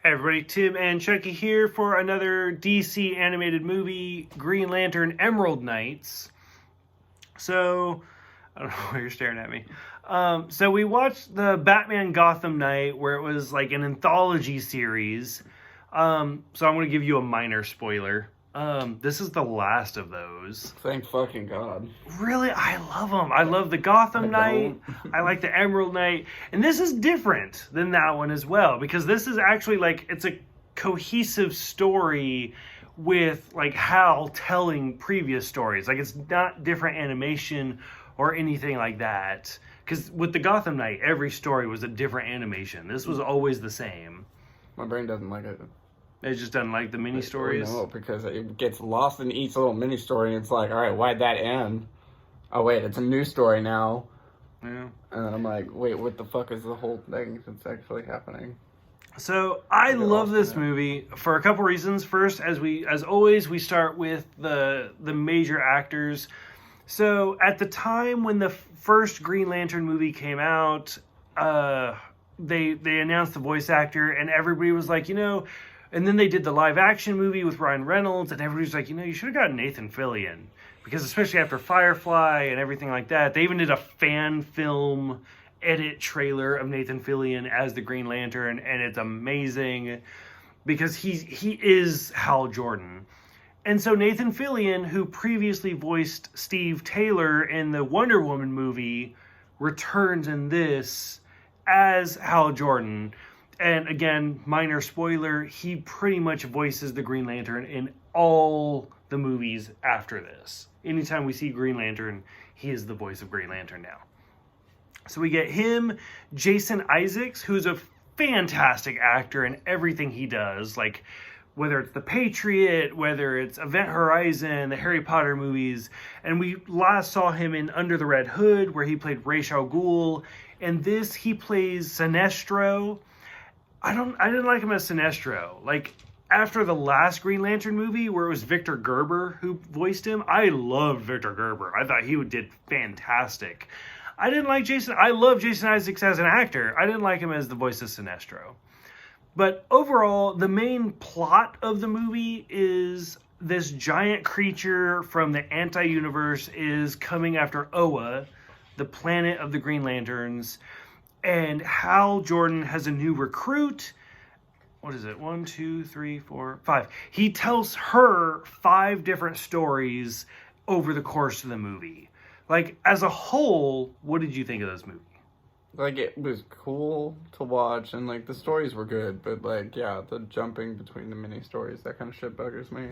Hey everybody, Tim and Chucky here for another DC animated movie, Green Lantern Emerald Knights. So, I don't know why you're staring at me. So we watched the Batman Gotham Knight, where it was like an anthology series. So I'm going to give you a minor spoiler. This is the last of those. Thank fucking God. Really, I love them. I love the Gotham Knight. I like the Emerald Knight. And this is different than that one as well, because this is actually like, it's a cohesive story with like Hal telling previous stories. Like, it's not different animation or anything like that. Because with the Gotham Knight, every story was a different animation. This was always the same. My brain doesn't like it. It just doesn't like the mini stories? No, because it gets lost in each little mini story, and it's like, alright, why'd that end? Oh wait, it's a new story now. Yeah. And then I'm like, wait, what the fuck is the whole thing that's actually happening? So I love this movie for a couple reasons. First, as always, we start with the major actors. So at the time when the first Green Lantern movie came out, they announced the voice actor, and everybody was like, and then they did the live action movie with Ryan Reynolds, and everybody was like, you should have gotten Nathan Fillion, because especially after Firefly and everything like that, they even did a fan film edit trailer of Nathan Fillion as the Green Lantern, and it's amazing because he is Hal Jordan. And so Nathan Fillion, who previously voiced Steve Taylor in the Wonder Woman movie, returns in this as Hal Jordan. And again, minor spoiler, he pretty much voices the Green Lantern in all the movies after this. Anytime we see Green Lantern, he is the voice of Green Lantern now. So we get him, Jason Isaacs, who's a fantastic actor in everything he does, like whether it's The Patriot, whether it's Event Horizon, the Harry Potter movies, and we last saw him in Under the Red Hood, where he played Ra's al Ghul, and this he plays Sinestro. I didn't like him as Sinestro. Like, after the last Green Lantern movie, where it was Victor Gerber who voiced him, I loved Victor Gerber. I thought he did fantastic. I didn't like Jason. I love Jason Isaacs as an actor. I didn't like him as the voice of Sinestro. But overall, the main plot of the movie is this giant creature from the anti-universe is coming after Oa, the planet of the Green Lanterns. And Hal Jordan has a new recruit. What is it? 1, 2, 3, 4, 5. He tells her 5 different stories over the course of the movie. Like, as a whole, what did you think of this movie? Like, it was cool to watch, and like the stories were good, but like, yeah, the jumping between the mini stories, that kind of shit buggers me.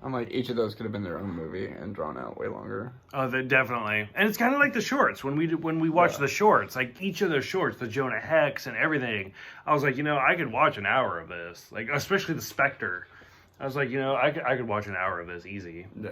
I'm like, each of those could have been their own movie and drawn out way longer. Oh, definitely. And it's kind of like the shorts. When we watch the shorts, like each of those shorts, the Jonah Hex and everything, I was like, I could watch an hour of this. Like, especially the Spectre. I was like, I could watch an hour of this easy. Yeah.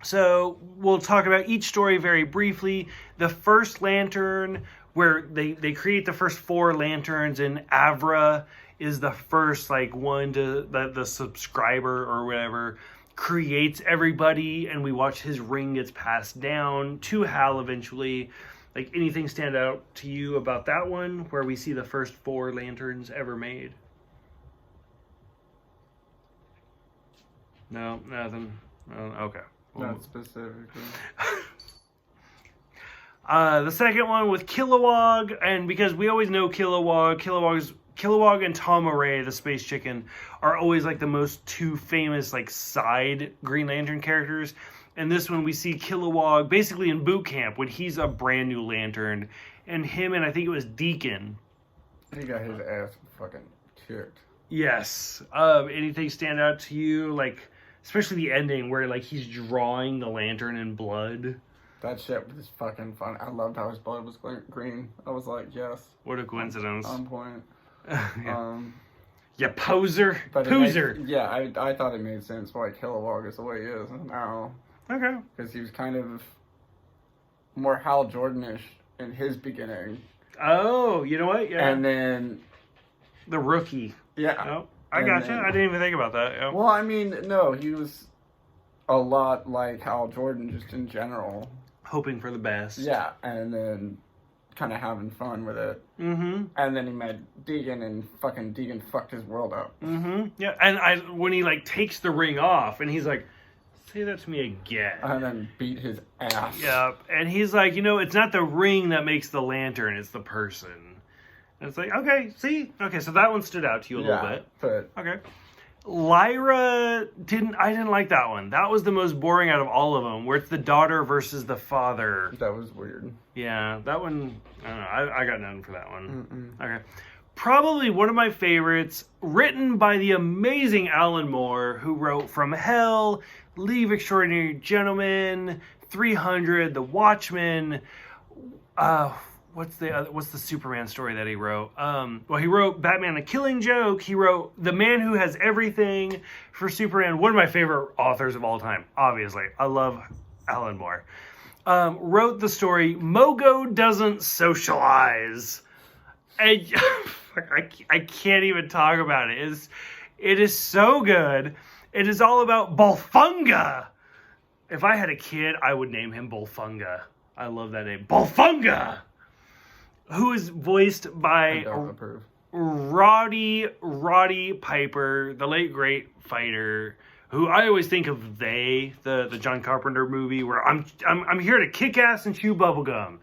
So we'll talk about each story very briefly. The first Lantern, where they create the first 4 lanterns, and Avra is the first one to the subscriber or whatever creates everybody, and we watch his ring gets passed down to Hal eventually. Like, anything stand out to you about that one, where we see the first 4 lanterns ever made? No, nothing. Okay. Not specifically. The second one with Kilowog, and because we always know Kilowog and Tom Array, the space chicken, are always like the most 2 famous side Green Lantern characters. And this one we see Kilowog basically in boot camp when he's a brand new Lantern, and him and I think it was Deacon. He got his ass fucking kicked. Yes. Anything stand out to you, especially the ending where he's drawing the lantern in blood? That shit was fucking fun. I loved how his blood was green. I was like, yes. What a coincidence. On point. Yeah, poser. But Poser. I thought it made sense why Kilowog is the way he is now. Okay. Because he was kind of more Hal Jordan-ish in his beginning. Oh, you know what? Yeah. And then the rookie. Yeah. Oh, I gotcha. I didn't even think about that. Yeah. Well, I mean, no, he was a lot like Hal Jordan just in general. Hoping for the best. Yeah, and then kind of having fun with it. Mm-hmm. And then he met Deegan, and fucking Deegan fucked his world up. Mm-hmm. Yeah, and when he like takes the ring off, and he's like, "Say that to me again," And then beat his ass. Yep, and he's like, it's not the ring that makes the lantern; it's the person. And it's like, okay, so that one stood out to you a little bit. But okay. Lyra I didn't like that one. That was the most boring out of all of them, where it's the daughter versus the father. that was weird. Yeah, that one, I don't know. I got nothing for that one. Mm-mm. Okay. Probably one of my favorites, written by the amazing Alan Moore, who wrote From Hell, Leave Extraordinary Gentlemen, 300, The Watchmen. What's the Superman story that he wrote? Well, he wrote Batman: A Killing Joke. He wrote The Man Who Has Everything for Superman. One of my favorite authors of all time, obviously. I love Alan Moore. Wrote the story Mogo Doesn't Socialize. And I can't even talk about it. It is so good. It is all about Bolfunga. If I had a kid, I would name him Bolfunga. I love that name. Bolfunga! Who is voiced by Roddy Piper, the late great fighter, who I always think of the John Carpenter movie where I'm here to kick ass and chew bubblegum. And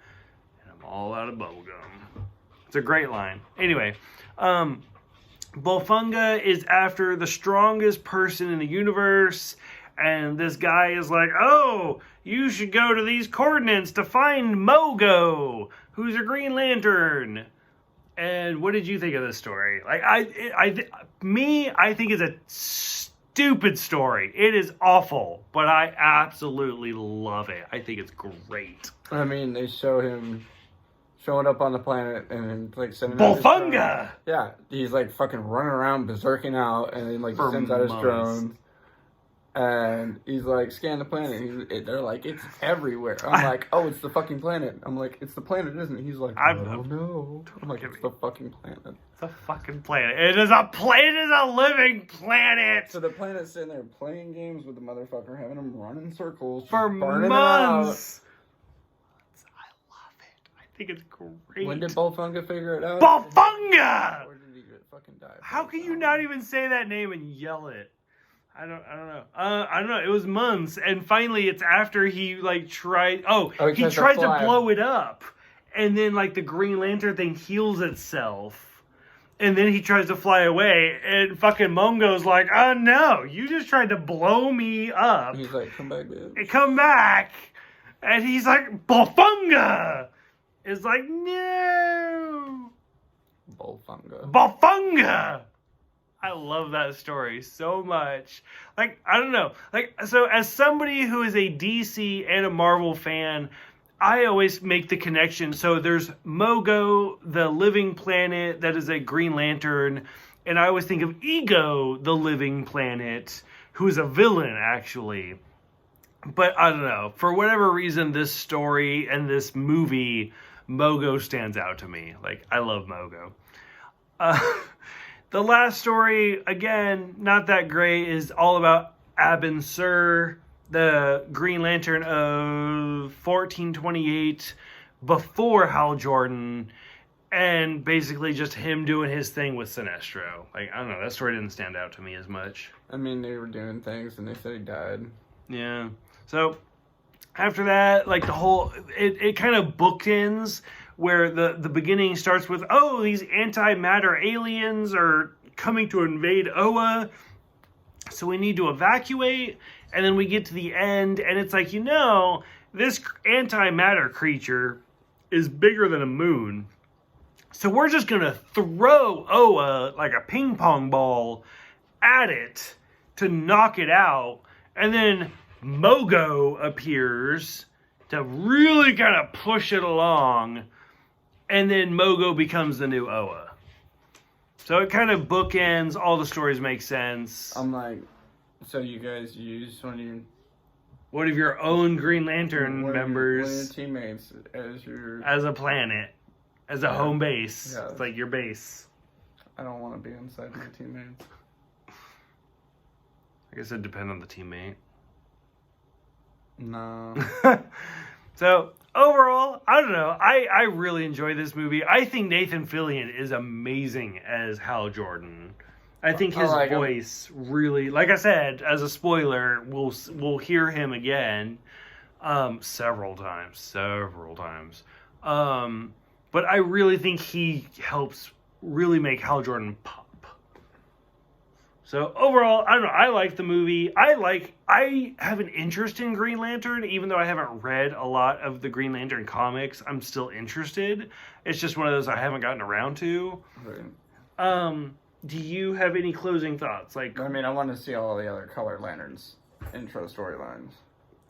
I'm all out of bubblegum. It's a great line. Anyway, Bolfunga is after the strongest person in the universe, and this guy is like, oh, you should go to these coordinates to find Mogo, who's a Green Lantern. And what did you think of this story? Like, I think it's a stupid story. It is awful, but I absolutely love it. I think it's great. I mean, they show him showing up on the planet and like sending Bolfunga! Yeah, he's like fucking running around berserking out, and then like sends out his drones. And he's like, scan the planet. They're like, it's everywhere. I'm like, oh, it's the fucking planet. I'm like, it's the planet, isn't it? He's like, oh no. I'm like, it's the fucking planet. It's a fucking planet. It is a living planet. So the planet's sitting there playing games with the motherfucker, having him run in circles for months. I love it. I think it's great. When did Bolfunga figure it out? Bolfunga! Or did he fucking die? How can you not even say that name and yell it? I don't know. I don't know. It was months, and finally, it's after he like tried. He tried to blow it up, and then like the Green Lantern thing heals itself, and then he tries to fly away, and fucking Mongo's like, "Oh no, you just tried to blow me up." He's like, "Come back, bitch." Come back, and he's like, "Bolfunga." It's like, no. Bolfunga. I love that story so much. Like, I don't know. Like, so as somebody who is a DC and a Marvel fan, I always make the connection. So there's Mogo, the living planet that is a Green Lantern. And I always think of Ego, the living planet, who is a villain, actually. But I don't know. For whatever reason, this story and this movie, Mogo stands out to me. Like, I love Mogo. The last story, again, not that great, is all about Abin Sur, the Green Lantern of 1428, before Hal Jordan, and basically just him doing his thing with Sinestro. Like, I don't know, that story didn't stand out to me as much. I mean, they were doing things, and they said he died. Yeah. So, after that, like, the whole, it kind of bookends, where the beginning starts with, oh, these antimatter aliens are coming to invade Oa, so we need to evacuate, and then we get to the end, and it's like, this antimatter creature is bigger than a moon, so we're just going to throw Oa like a ping pong ball at it to knock it out, and then Mogo appears to really kind of push it along. And then Mogo becomes the new Oa. So it kind of bookends. All the stories make sense. I'm like, so you guys use one of your own Green Lantern members. One of your teammates as a planet. As a home base. Yeah. It's like your base. I don't want to be inside my teammates. I guess it depends on the teammate. No. So, overall, I don't know. I really enjoy this movie. I think Nathan Fillion is amazing as Hal Jordan. I think his voice really, like I said, as a spoiler, we'll hear him again several times. But I really think he helps really make Hal Jordan pop. So overall, I don't know. I like the movie. I have an interest in Green Lantern, even though I haven't read a lot of the Green Lantern comics. I'm still interested. It's just one of those I haven't gotten around to. Right. Do you have any closing thoughts? Like, I mean, I want to see all the other colored lanterns intro storylines.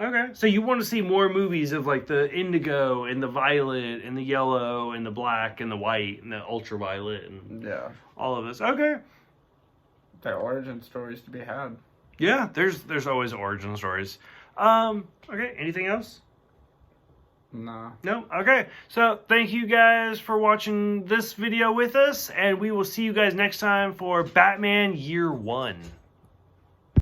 Okay, so you want to see more movies of like the indigo and the violet and the yellow and the black and the white and the ultraviolet and all of this. Okay. There are origin stories to be had. Yeah, there's always origin stories. Okay, anything else? No. No? Okay. So thank you guys for watching this video with us, and we will see you guys next time for Batman Year 1.